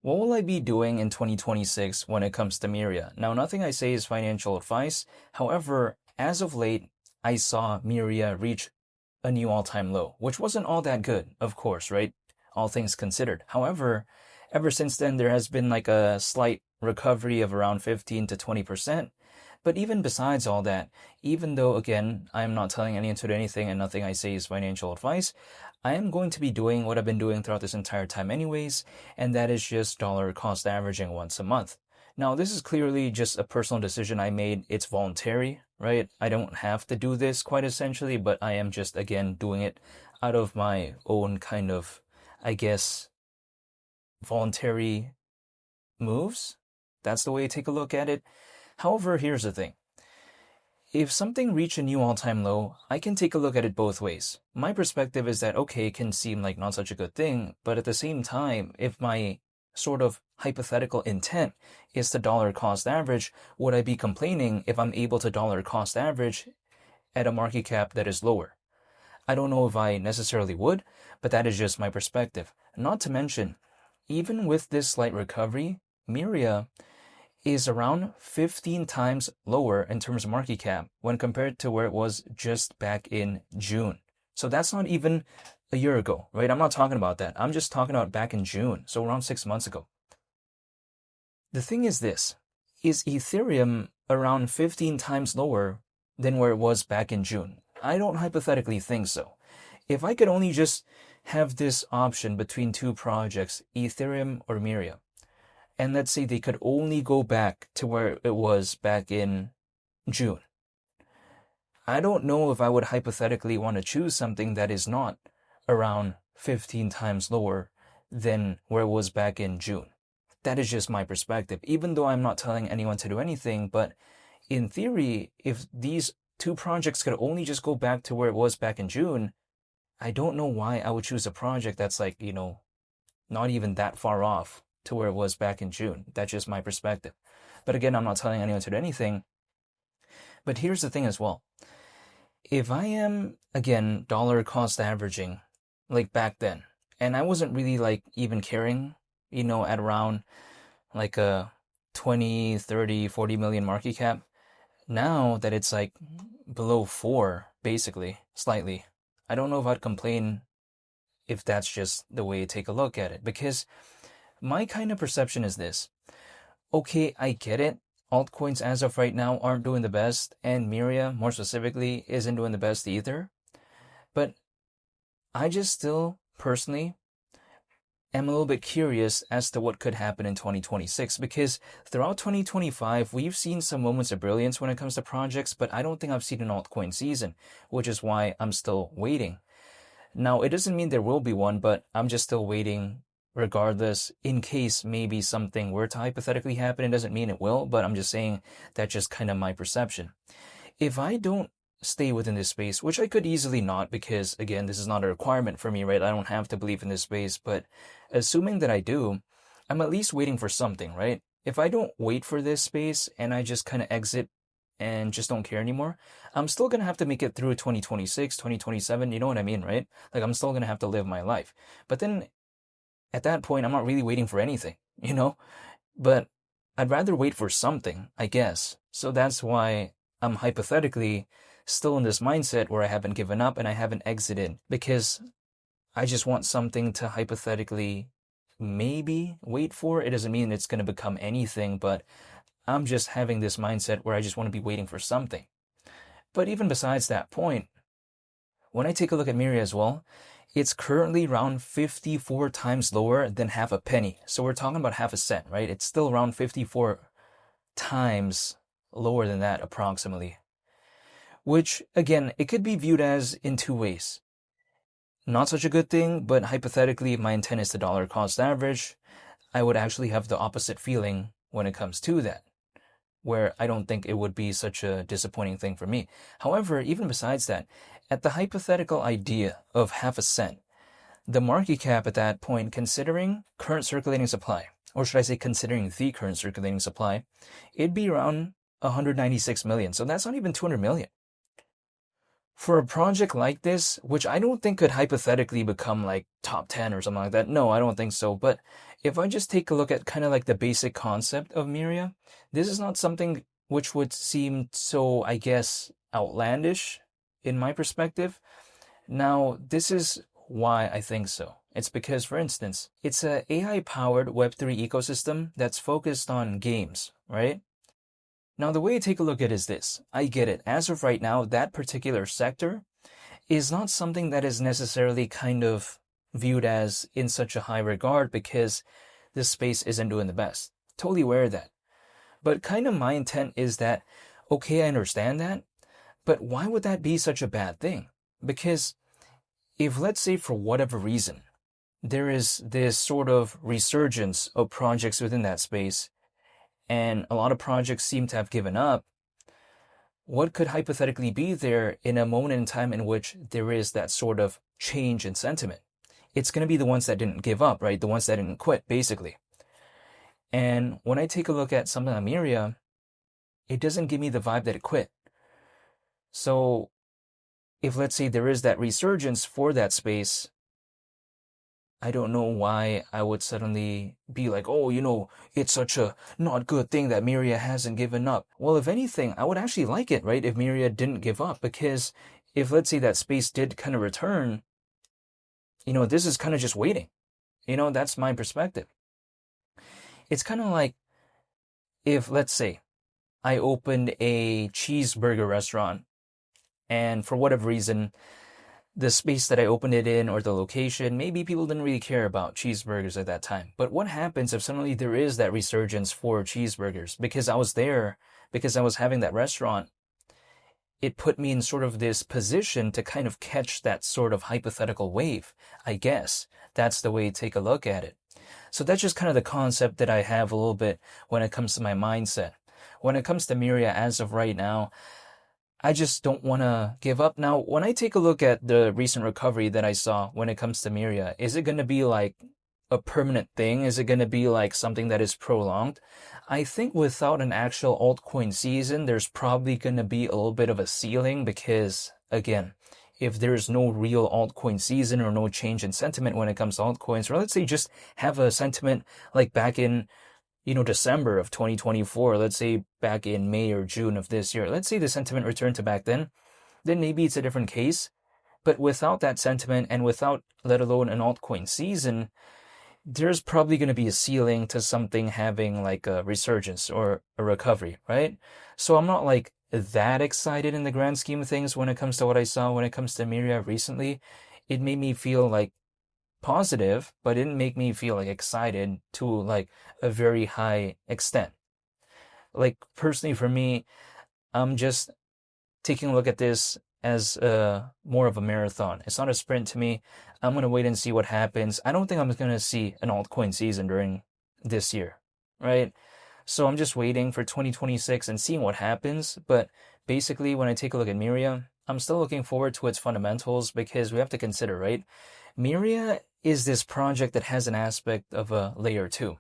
What will I be doing in 2026 when it comes to MYRIA? Now, nothing I say is financial advice. However, as of late, I saw MYRIA reach a new all-time low, which wasn't all that good, of course, right? All things considered. However, ever since then, there has been like a slight recovery of around 15 to 20%. But even besides all that, even though, again, I am not telling anyone to do anything and nothing I say is financial advice, I am going to be doing what I've been doing throughout this entire time anyways, and that is just dollar cost averaging once a month. Now, this is clearly just a personal decision I made. It's voluntary, right? I don't have to do this quite essentially, but I am just, again, doing it out of my own kind of, I guess, voluntary moves. That's the way to take a look at it. However, here's the thing. If something reached a new all-time low, I can take a look at it both ways. My perspective is that, okay, it can seem like not such a good thing, but at the same time, if my sort of hypothetical intent is to dollar cost average, would I be complaining if I'm able to dollar cost average at a market cap that is lower? I don't know if I necessarily would, but that is just my perspective. Not to mention, even with this slight recovery, MYRIA is around 15 times lower in terms of market cap when compared to where it was just back in June. So that's not even a year ago, right? I'm not talking about that. I'm just talking about back in June, so around 6 months ago. The thing is this, is Ethereum around 15 times lower than where it was back in June? I don't hypothetically think so. If I could only just have this option between two projects, Ethereum or MYRIA, and let's say they could only go back to where it was back in June, I don't know if I would hypothetically want to choose something that is not around 15 times lower than where it was back in June. That is just my perspective, even though I'm not telling anyone to do anything. But in theory, if these two projects could only just go back to where it was back in June, I don't know why I would choose a project that's like, not even that far off to where it was back in June. That's just my perspective. But again, I'm not telling anyone to do anything. But here's the thing as well. If I am, again, dollar cost averaging, like back then, and I wasn't really like even caring, at around like a 20, 30, 40 million market cap, now that it's like below 4, basically, slightly, I don't know if I'd complain if that's just the way to take a look at it. Because my kind of perception is this. Okay, I get it. Altcoins as of right now aren't doing the best, and MYRIA, more specifically, isn't doing the best either. But I just still, personally, am a little bit curious as to what could happen in 2026, because throughout 2025, we've seen some moments of brilliance when it comes to projects, but I don't think I've seen an altcoin season, which is why I'm still waiting. Now, it doesn't mean there will be one, but I'm just still waiting regardless, in case maybe something were to hypothetically happen. It doesn't mean it will, but I'm just saying that's just kind of my perception. If I don't stay within this space, which I could easily not, because again, this is not a requirement for me, right? I don't have to believe in this space, but assuming that I do, I'm at least waiting for something, right? If I don't wait for this space and I just kind of exit and just don't care anymore, I'm still going to have to make it through 2026, 2027, you know what I mean, right? Like I'm still going to have to live my life. But then at that point, I'm not really waiting for anything, but I'd rather wait for something, I guess. So that's why I'm hypothetically still in this mindset where I haven't given up and I haven't exited, because I just want something to hypothetically maybe wait for. It doesn't mean it's going to become anything, but I'm just having this mindset where I just want to be waiting for something. But even besides that point, when I take a look at MYRIA as well, it's currently around 54 times lower than half a penny. So we're talking about half a cent, right? It's still around 54 times lower than that approximately. Which, again, it could be viewed as in two ways. Not such a good thing, but hypothetically, if my intent is to dollar cost average, I would actually have the opposite feeling when it comes to that, where I don't think it would be such a disappointing thing for me. However, even besides that, at the hypothetical idea of half a cent, the market cap at that point, considering current circulating supply, or should I say considering the current circulating supply, it'd be around 196 million. So that's not even 200 million. For a project like this, which I don't think could hypothetically become like top 10 or something like that, no, I don't think so. But if I just take a look at kind of like the basic concept of MYRIA, this is not something which would seem so, I guess, outlandish in my perspective. Now, this is why I think so. It's because, for instance, it's a AI-powered Web3 ecosystem that's focused on games, right? Now, the way I take a look at it is this. I get it. As of right now, that particular sector is not something that is necessarily kind of viewed as in such a high regard because this space isn't doing the best. Totally aware of that. But kind of my intent is that, okay, I understand that, but why would that be such a bad thing? Because if, let's say, for whatever reason, there is this sort of resurgence of projects within that space, and a lot of projects seem to have given up, what could hypothetically be there in a moment in time in which there is that sort of change in sentiment? It's going to be the ones that didn't give up, right? The ones that didn't quit, basically. And when I take a look at something like MYRIA, it doesn't give me the vibe that it quit. So if, let's say, there is that resurgence for that space, I don't know why I would suddenly be like, oh, it's such a not good thing that MYRIA hasn't given up. Well, if anything, I would actually like it, right, if MYRIA didn't give up, because if, let's say, that space did kind of return, this is kind of just waiting. That's my perspective. It's kind of like if, let's say, I opened a cheeseburger restaurant, and for whatever reason, the space that I opened it in or the location, maybe people didn't really care about cheeseburgers at that time. But what happens if suddenly there is that resurgence for cheeseburgers? Because I was there, because I was having that restaurant, it put me in sort of this position to kind of catch that sort of hypothetical wave, I guess. That's the way to take a look at it. So that's just kind of the concept that I have a little bit when it comes to my mindset. When it comes to MYRIA as of right now, I just don't want to give up. Now, when I take a look at the recent recovery that I saw when it comes to MYRIA, is it going to be like a permanent thing? Is it going to be like something that is prolonged? I think without an actual altcoin season, there's probably going to be a little bit of a ceiling because, again, if there's no real altcoin season or no change in sentiment when it comes to altcoins, or let's say just have a sentiment like back in December of 2024, let's say back in May or June of this year, let's say the sentiment returned to back then maybe it's a different case. But without that sentiment and without, let alone an altcoin season, there's probably going to be a ceiling to something having like a resurgence or a recovery, right? So I'm not like that excited in the grand scheme of things when it comes to what I saw when it comes to MYRIA recently. It made me feel like positive, but it didn't make me feel like excited to like a very high extent. Like personally for me, I'm just taking a look at this as more of a marathon. It's not a sprint to me. I'm going to wait and see what happens. I don't think I'm going to see an altcoin season during this year, right? So I'm just waiting for 2026 and seeing what happens. But basically, when I take a look at MYRIA, I'm still looking forward to its fundamentals because we have to consider, right? MYRIA is this project that has an aspect of a layer 2.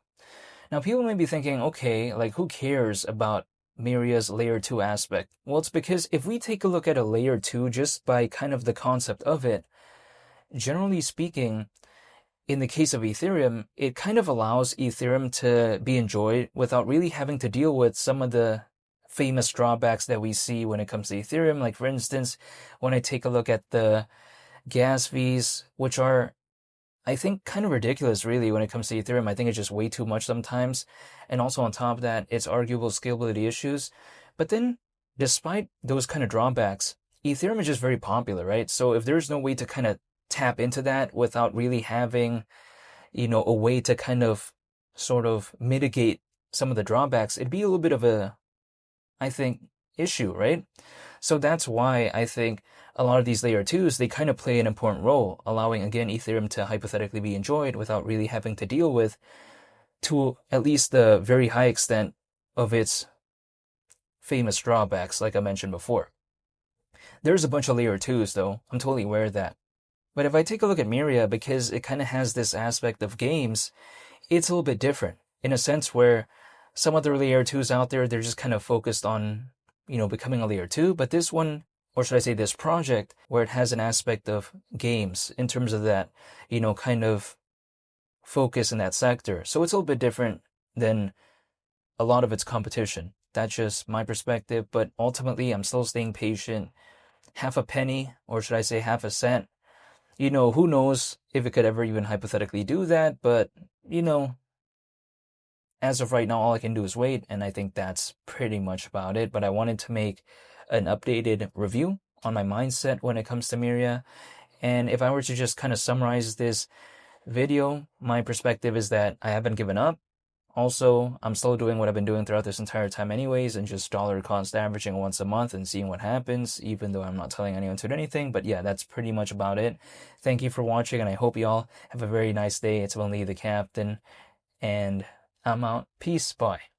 Now, people may be thinking, okay, like who cares about MYRIA's layer 2 aspect? Well, it's because if we take a look at a layer 2 just by kind of the concept of it, generally speaking, in the case of Ethereum, it kind of allows Ethereum to be enjoyed without really having to deal with some of the famous drawbacks that we see when it comes to Ethereum. Like, for instance, when I take a look at the gas fees, which are, I think, kind of ridiculous, really, when it comes to Ethereum. I think it's just way too much sometimes. And also on top of that, it's arguable scalability issues. But then, despite those kind of drawbacks, Ethereum is just very popular, right? So if there's no way to kind of tap into that without really having, a way to kind of sort of mitigate some of the drawbacks, it'd be a little bit of a, I think, issue, right? So that's why I think a lot of these layer 2s, they kind of play an important role, allowing, again, Ethereum to hypothetically be enjoyed without really having to deal with, to at least the very high extent of its famous drawbacks, like I mentioned before. There's a bunch of layer 2s, though. I'm totally aware of that. But if I take a look at MYRIA, because it kind of has this aspect of games, it's a little bit different in a sense where some other layer 2s out there, they're just kind of focused on, becoming a layer 2. But this one, or should I say this project, where it has an aspect of games in terms of that, kind of focus in that sector. So it's a little bit different than a lot of its competition. That's just my perspective, but ultimately I'm still staying patient. Half a penny, or should I say half a cent? Who knows if it could ever even hypothetically do that, but, as of right now, all I can do is wait, and I think that's pretty much about it. But I wanted to make an updated review on my mindset when it comes to MYRIA. And if I were to just kind of summarize this video, my perspective is that I haven't given up. Also, I'm still doing what I've been doing throughout this entire time anyways, and just dollar cost averaging once a month and seeing what happens, even though I'm not telling anyone to do anything. But yeah, that's pretty much about it. Thank you for watching, and I hope you all have a very nice day. It's only the captain, and I'm out. Peace. Bye.